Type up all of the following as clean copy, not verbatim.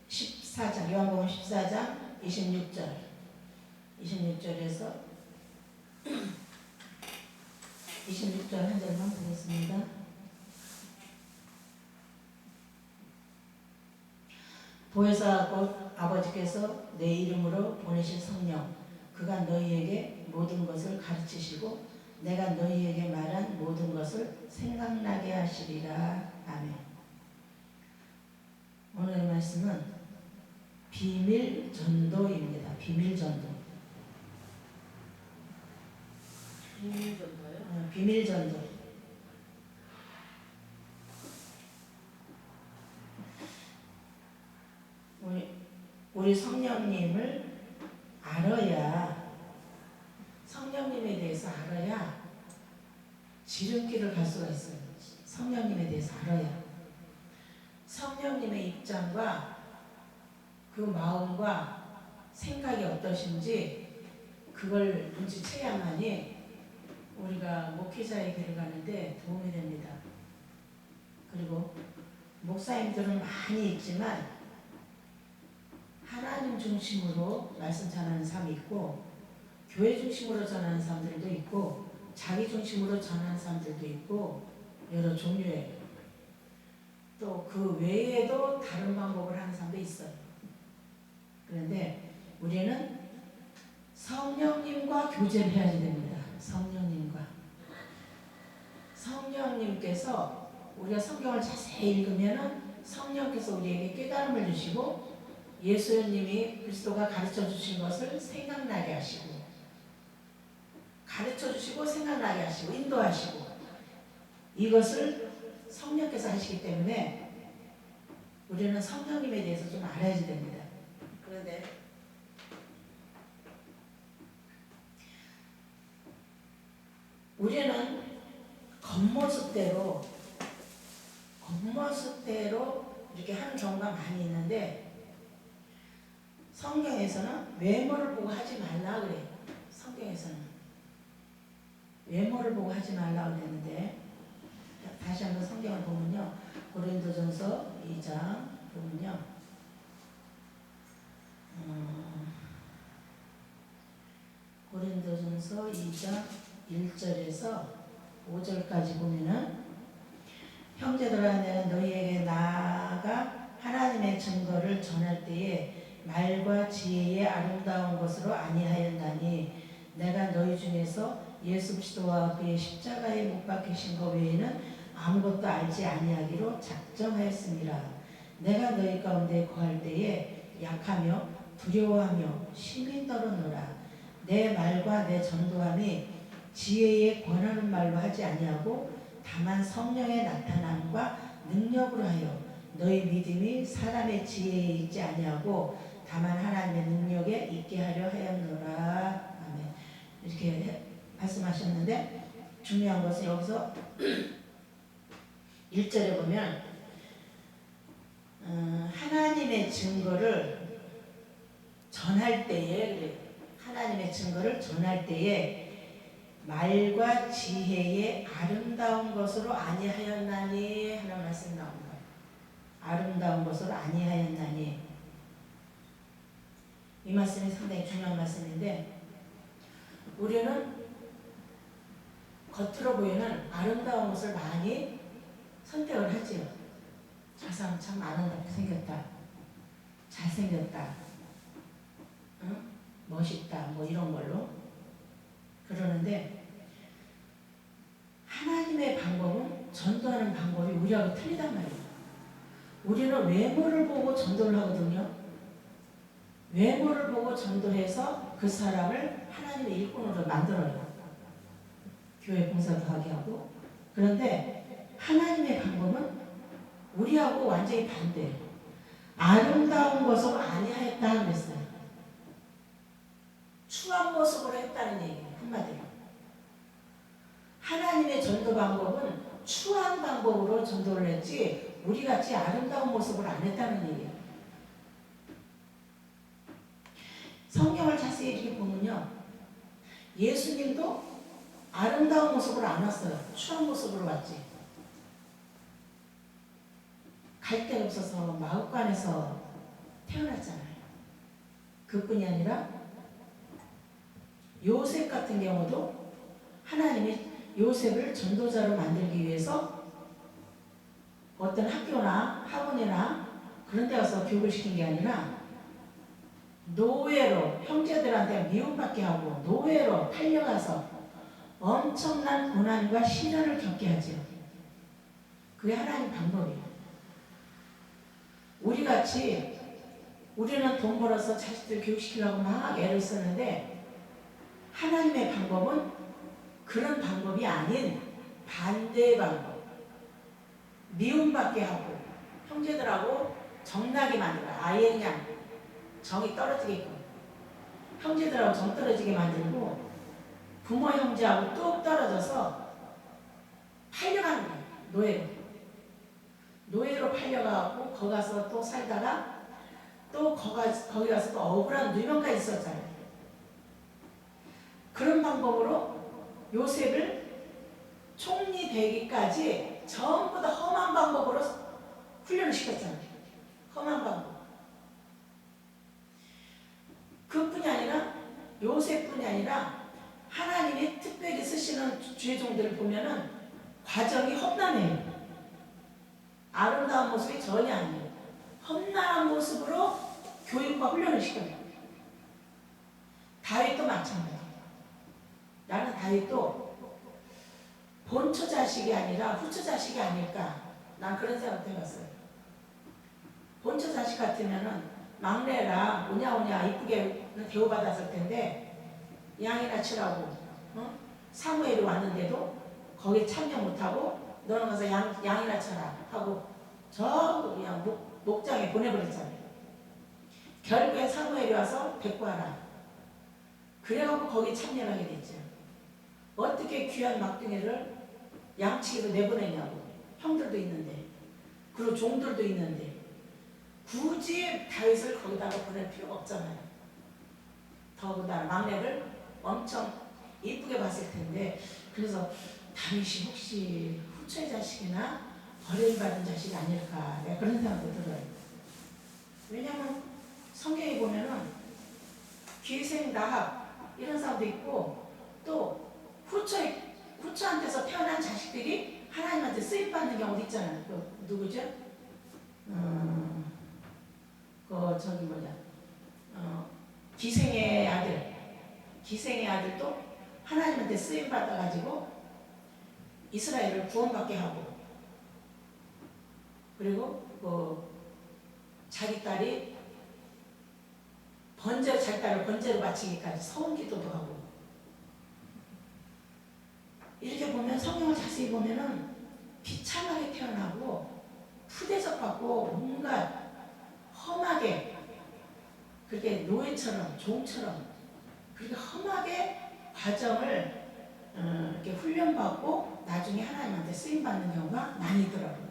14장, 요한복음 14장 26절에서 26절 한 절만 보겠습니다. 보혜사 곧 아버지께서 내 이름으로 보내신 성령, 그가 너희에게 모든 것을 가르치시고 내가 너희에게 말한 모든 것을 생각나게 하시리라. 아멘. 오늘의 말씀은 비밀 전도입니다. 비밀 전도. 비밀 전도요? 비밀 전도. 우리 성령님을 알아야, 성령님에 대해서 알아야 지름길을 갈 수가 있어요. 성령님에 대해서 알아야. 성령님의 입장과 그 마음과 생각이 어떠신지 그걸 눈치채야만이 우리가 목회자의 길을 가는데 도움이 됩니다. 그리고 목사님들은 많이 있지만 하나님 중심으로 말씀 전하는 사람이 있고, 교회 중심으로 전하는 사람들도 있고, 자기 중심으로 전하는 사람들도 있고, 여러 종류예요. 또 그 외에도 다른 방법을 하는 사람도 있어요. 그런데 우리는 성령님과 교제를 해야 됩니다. 성령님께서 우리가 성경을 자세히 읽으면 성령께서 우리에게 깨달음을 주시고 예수님이 그리스도가 가르쳐 주신 것을 생각나게 하시고, 가르쳐 주시고 생각나게 하시고 인도하시고, 이것을 성령께서 하시기 때문에 우리는 성령님에 대해서 좀 알아야 됩니다. 그런데 우리는 겉모습대로 이렇게 하는 경우가 많이 있는데, 성경에서는 외모를 보고 하지 말라 그래요. 성경에서는 외모를 보고 하지 말라 그랬는데, 다시 한번 성경을 보면요, 고린도전서 2장 보면요, 고린도전서 2장 1절에서 5절까지 보면은, 형제들아 내가 너희에게 나아가 하나님의 증거를 전할 때에 말과 지혜의 아름다운 것으로 아니하였나니 내가 너희 중에서 예수 그리스도와 그의 십자가에 못 박히신 것 외에는 아무것도 알지 아니하기로 작정하였습니다. 내가 너희 가운데 거할 때에 약하며 두려워하며 심히 떨어노라. 내 말과 내 전도함이 지혜에 권하는 말로 하지 아니하고 다만 성령의 나타남과 능력으로 하여 너희 믿음이 사람의 지혜에 있지 아니하고 다만 하나님의 능력에 있게 하려 하였노라. 아멘. 이렇게 말씀하셨는데, 중요한 것은 여기서 1절에 보면 하나님의 증거를 전할 때에, 하나님의 증거를 전할 때에 말과 지혜의 아름다운 것으로 아니하였나니 하는 말씀이 나옵니다. 아름다운 것으로 아니하였나니, 이 말씀이 상당히 중요한 말씀인데, 우리는 겉으로 보이는 아름다운 것을 많이 선택을 하지요. 저 사람 참 아름답게 생겼다, 잘생겼다, 응? 멋있다, 뭐 이런 걸로 그러는데, 하나님의 방법은, 전도하는 방법이 우리하고 틀리단 말이에요. 우리는 외모를 보고 전도를 하거든요. 외모를 보고 전도해서 그 사람을 하나님의 일꾼으로 만들어요. 교회 봉사도 하게 하고. 그런데 하나님의 방법은 우리하고 완전히 반대예요. 아름다운 것으로 아니하였다 그랬어요. 추한 모습으로 했다는 얘기예요. 한마디로. 하나님의 전도 방법은 추한 방법으로 전도를 했지 우리같이 아름다운 모습으로 안 했다는 얘기예요. 성경을 자세히 이렇게 보면요, 예수님도 아름다운 모습으로 안 왔어요. 추한 모습으로 왔지. 갈 데가 없어서 마국간에서 태어났잖아요. 그뿐이 아니라 요셉 같은 경우도 하나님이 요셉을 전도자로 만들기 위해서 어떤 학교나 학원이나 그런 데 가서 교육을 시킨 게 아니라 노예로 형제들한테 미움받게 하고 노예로 팔려가서 엄청난 고난과 시련을 겪게 하죠. 그게 하나님 방법이에요. 우리같이 우리는 돈 벌어서 자식들 교육시키려고 막 애를 썼는데 하나님의 방법은 그런 방법이 아닌 반대의 방법. 미움받게 하고 형제들하고 정나게 만들어. 아예 그냥 정이 떨어지게끔 형제들하고 정 떨어지게 만들고 부모 형제하고 뚝 떨어져서 팔려가는 거예요. 노예로 팔려가고 거기 가서 또 살다가 또 거기 가서 또 억울한 누명까지 있었잖아요. 그런 방법으로 요셉을 총리 되기까지 전부 다 험한 방법으로 훈련을 시켰잖아요. 험한 방법. 그뿐이 아니라 요셉뿐이 아니라 하나님이 특별히 쓰시는 주의 종들을 보면은 과정이 험난해요. 아름다운 모습이 전혀 아니에요. 험난한 모습으로 교육과 훈련을 시켜요. 다윗도 마찬가지예요. 나는 다윗도 본처 자식이 아니라 후처 자식이 아닐까. 난 그런 생각도 해봤어요. 본처 자식 같으면은 막내라 오냐오냐 이쁘게 대우받았을 텐데 양이나 치라고 사무엘이 왔는데도 거기에 참여 못하고 너는 가서 양이나 쳐라 하고 저 그냥 목장에 보내버렸잖아요. 결국에 사무엘이 와서 데리고와라. 그래갖고 거기에 참여를 하게 됐죠. 어떻게 귀한 막둥이를 양치기로 내보내냐고. 형들도 있는데 그리고 종들도 있는데 굳이 다윗을 거기다가 보낼 필요가 없잖아요. 더군다나 막내를 엄청 이쁘게 봤을 텐데 그래서 다윗이 혹시 후처의 자식이나 버림받은 자식이 아닐까 내가 그런 생각도 들어요. 왜냐하면 성경에 보면은 기생 라합 이런 사람도 있고 또 후처한테서 태어난 자식들이 하나님한테 쓰임받는 경우도 있잖아요. 그 누구죠? 기생의 아들도 하나님한테 쓰임 받아가지고 이스라엘을 구원받게 하고 그리고 자기 딸이 자기 딸을 번제로 바치기까지 서원기도도 하고 이렇게 보면 성경을 자세히 보면은 비참하게 태어나고 푸대접받고 온갖 험하게 그렇게 노예처럼 종처럼 그렇게 험하게 과정을 이렇게 훈련받고 나중에 하나님한테 쓰임받는 경우가 많이 있더라고요.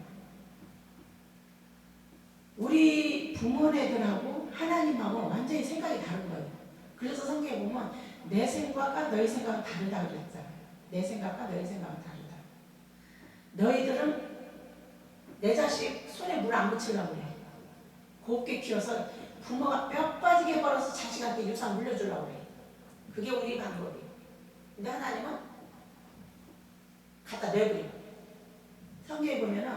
우리 부모네들하고 하나님하고 완전히 생각이 다른 거예요. 그래서 성경에 보면 내 생각과 너희 생각은 다르다고 그랬잖아요. 내 생각과 너희 생각은 다르다. 너희들은 내 자식 손에 물 안 묻히려고 그래. 곱게 키워서 부모가 뼈 빠지게 벌어서 자식한테 유산 물려주려고 그래. 그게 우리 방법이에요. 근데 하나님은 갖다 내버려. 성경에 보면은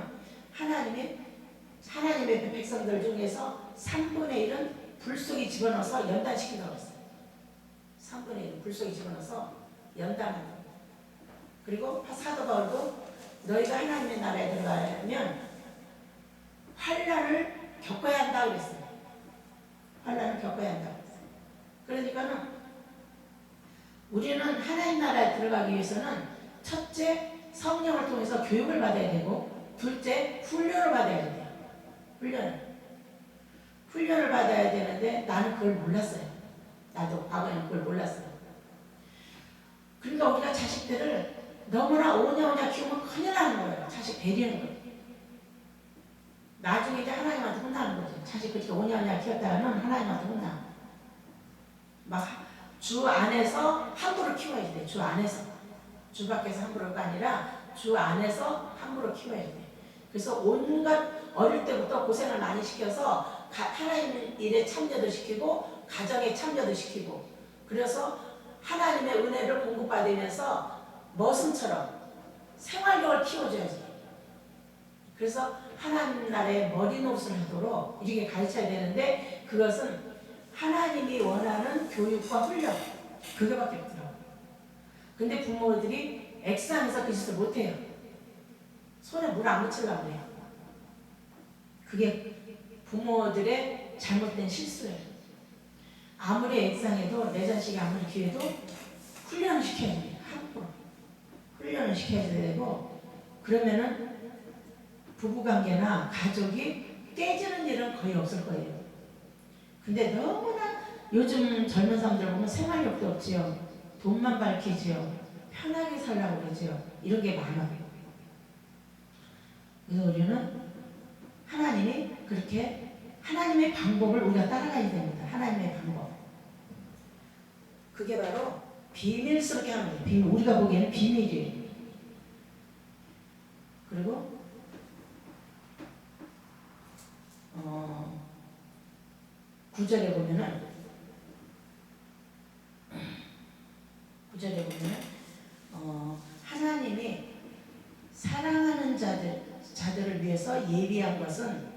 하나님의 백성들 중에서 3분의 1은 불 속에 집어넣어서 연단시킨다고 했어요. 3분의 1은 불 속에 집어넣어서 연단한다고. 그리고 사도 바울도 너희가 하나님의 나라에 들어가려면 환난을 겪어야 한다고 그랬어요. 환난을 겪어야 한다고 그랬어요. 그러니까는 우리는 하나님 나라에 들어가기 위해서는 첫째 성령을 통해서 교육을 받아야 되고 둘째 훈련을 받아야 돼요. 훈련을 받아야 되는데 나는 그걸 몰랐어요. 나도 과거에는 그걸 몰랐어요. 그러니까 우리가 자식들을 너무나 오냐오냐 키우면 큰일 나는 거예요. 자식 배리는 거예요. 나중에 이제 하나님한테 혼나는 거죠. 자식 그렇게 오냐오냐 키웠다가는 하나님한테 혼나. 막 주 안에서 함부로 키워야 돼. 주 안에서. 주 밖에서 함부로가 아니라 주 안에서 함부로 키워야 돼. 그래서 온갖 어릴 때부터 고생을 많이 시켜서 하나님 일에 참여도 시키고 가정에 참여도 시키고 그래서 하나님의 은혜를 공급받으면서 머슴처럼 생활력을 키워줘야지. 그래서 하나님 나라의 머리노릇을 하도록 이렇게 가르쳐야 되는데 그것은 하나님이 원하는 교육과 훈련 그게밖에 없더라고요. 근데 부모들이 액상에서 그 짓을 못해요. 손에 물 안 묻히려고 해요. 그게 부모들의 잘못된 실수예요. 아무리 액상해도 내 자식이 아무리 귀해도 훈련을 시켜야 돼요. 함부로 훈련을 시켜야 되고 그러면은 부부관계나 가족이 깨지는 일은 거의 없을 거예요. 근데 너무나 요즘 젊은 사람들 보면 생활력도 없지요. 돈만 밝히지요. 편하게 살라고 그러지요. 이런 게 많아요. 그래서 우리는 하나님이 그렇게 하나님의 방법을 우리가 따라가야 됩니다. 하나님의 방법. 그게 바로 비밀스럽게 하는 거예요. 비밀. 우리가 보기에는 비밀이에요. 그리고 9절에 보면은 하나님이 사랑하는 자들을 위해서 예비한 것은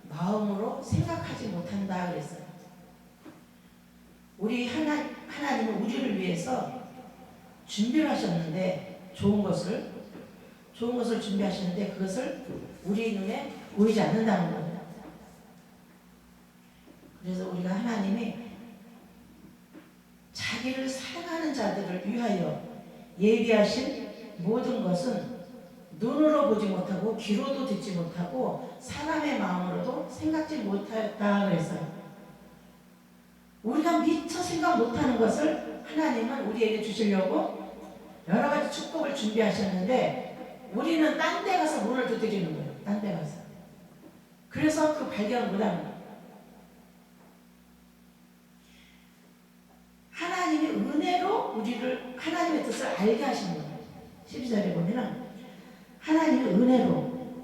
마음으로 생각하지 못한다 그랬어요. 우리 하나님은 우리를 위해서 준비를 하셨는데 좋은 것을 준비하셨는데 그것을 우리 눈에 보이지 않는다는 거예요. 그래서 우리가 하나님이 자기를 사랑하는 자들을 위하여 예비하신 모든 것은 눈으로 보지 못하고 귀로도 듣지 못하고 사람의 마음으로도 생각지 못하였다 그랬어요. 우리가 미처 생각 못하는 것을 하나님은 우리에게 주시려고 여러 가지 축복을 준비하셨는데 우리는 딴 데 가서 문을 두드리는 거예요. 딴 데 가서. 그래서 그 발견을 못하는 거예요. 하나님이 은혜로 우리를 하나님의 뜻을 알게 하신 거예요. 12절에 보면 하나님이 은혜로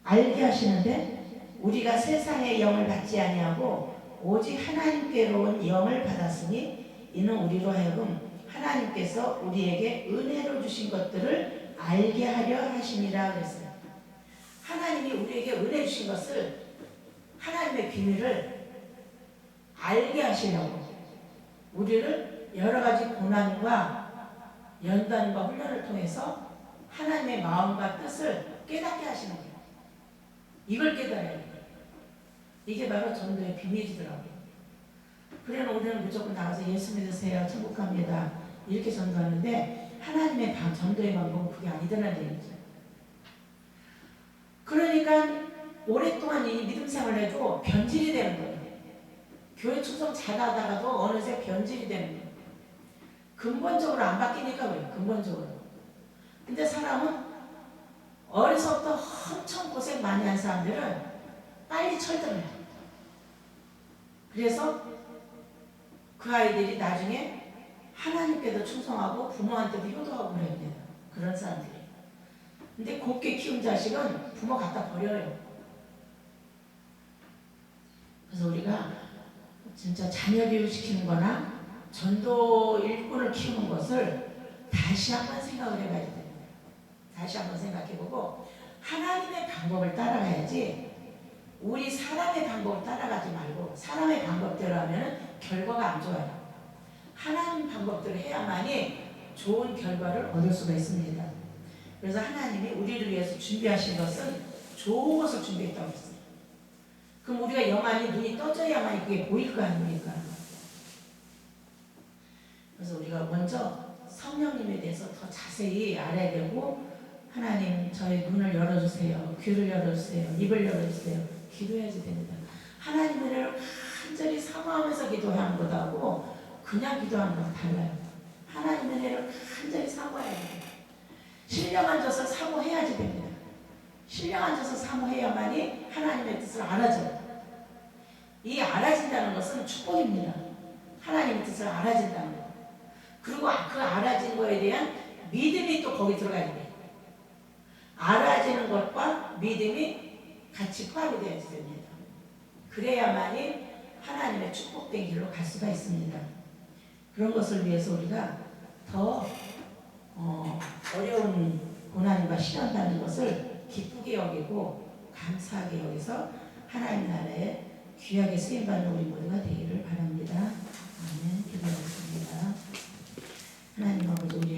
알게 하시는데 우리가 세상의 영을 받지 아니하고 오직 하나님께로 온 영을 받았으니 이는 우리로 하여금 하나님께서 우리에게 은혜로 주신 것들을 알게 하려 하심이라 그랬어요. 하나님이 우리에게 은혜 주신 것을 하나님의 비밀을 알게 하시려고 우리를 여러 가지 고난과 연단과 훈련을 통해서 하나님의 마음과 뜻을 깨닫게 하시는 거예요. 이걸 깨달아야 돼요. 이게 바로 전도의 비밀이더라고요. 그래서 우리는 무조건 나가서 예수 믿으세요. 천국 갑니다. 이렇게 전도하는데 하나님의 전도의 방법은 그게 아니더라는 얘기죠. 그러니까 오랫동안 이 믿음 생활을 해도 변질이 되는 거예요. 교회 충성 잘하다가도 어느새 변질이 되는 거예요. 근본적으로 안 바뀌니까 그래요. 근본적으로. 근데 사람은 어려서부터 엄청 고생 많이 한 사람들은 빨리 철들어요. 그래서 그 아이들이 나중에 하나님께도 충성하고 부모한테도 효도하고 그래야 돼요. 그런 사람들이. 근데 곱게 키운 자식은 부모 갖다 버려요. 그래서 우리가 진짜 자녀 교육시키는 거나 전도 일꾼을 키우는 것을 다시 한번 생각을 해봐야 됩니다. 다시 한번 생각해보고 하나님의 방법을 따라가야지 우리 사람의 방법을 따라가지 말고 사람의 방법대로 하면 결과가 안 좋아요. 하나님 방법대로 해야만이 좋은 결과를 얻을 수가 있습니다. 그래서 하나님이 우리를 위해서 준비하신 것은 좋은 것을 준비했다고 했어요. 그럼 우리가 영안이 눈이 떠져야만 그게 보일 거 아닙니까? 그래서 우리가 먼저 성령님에 대해서 더 자세히 알아야 되고 하나님 저의 눈을 열어주세요. 귀를 열어주세요. 입을 열어주세요. 기도해야지 됩니다. 하나님을 간절히 사모하면서 기도하는 것하고 그냥 기도하는 건 달라요. 하나님의 은혜를 간절히 사모해야 됩니다. 신령 앉아서 사모해야지 됩니다. 신령 앉아서 사모해야만이 하나님의 뜻을 알아져요. 이 알아진다는 것은 축복입니다. 하나님의 뜻을 알아진다는 것. 그리고 그 알아진 거에 대한 믿음이 또 거기 들어가야 돼요. 알아지는 것과 믿음이 같이 포함이 되어야 됩니다. 그래야만이 하나님의 축복된 길로 갈 수가 있습니다. 그런 것을 위해서 우리가 더 어려운 고난과 시련받는 것을 기쁘게 여기고 감사하게 여기서 하나님 나라에 귀하게 쓰임받는 우리 모두가 되기를 바랍니다. 아멘. 기도하겠습니다. 하나님 아버지, 우리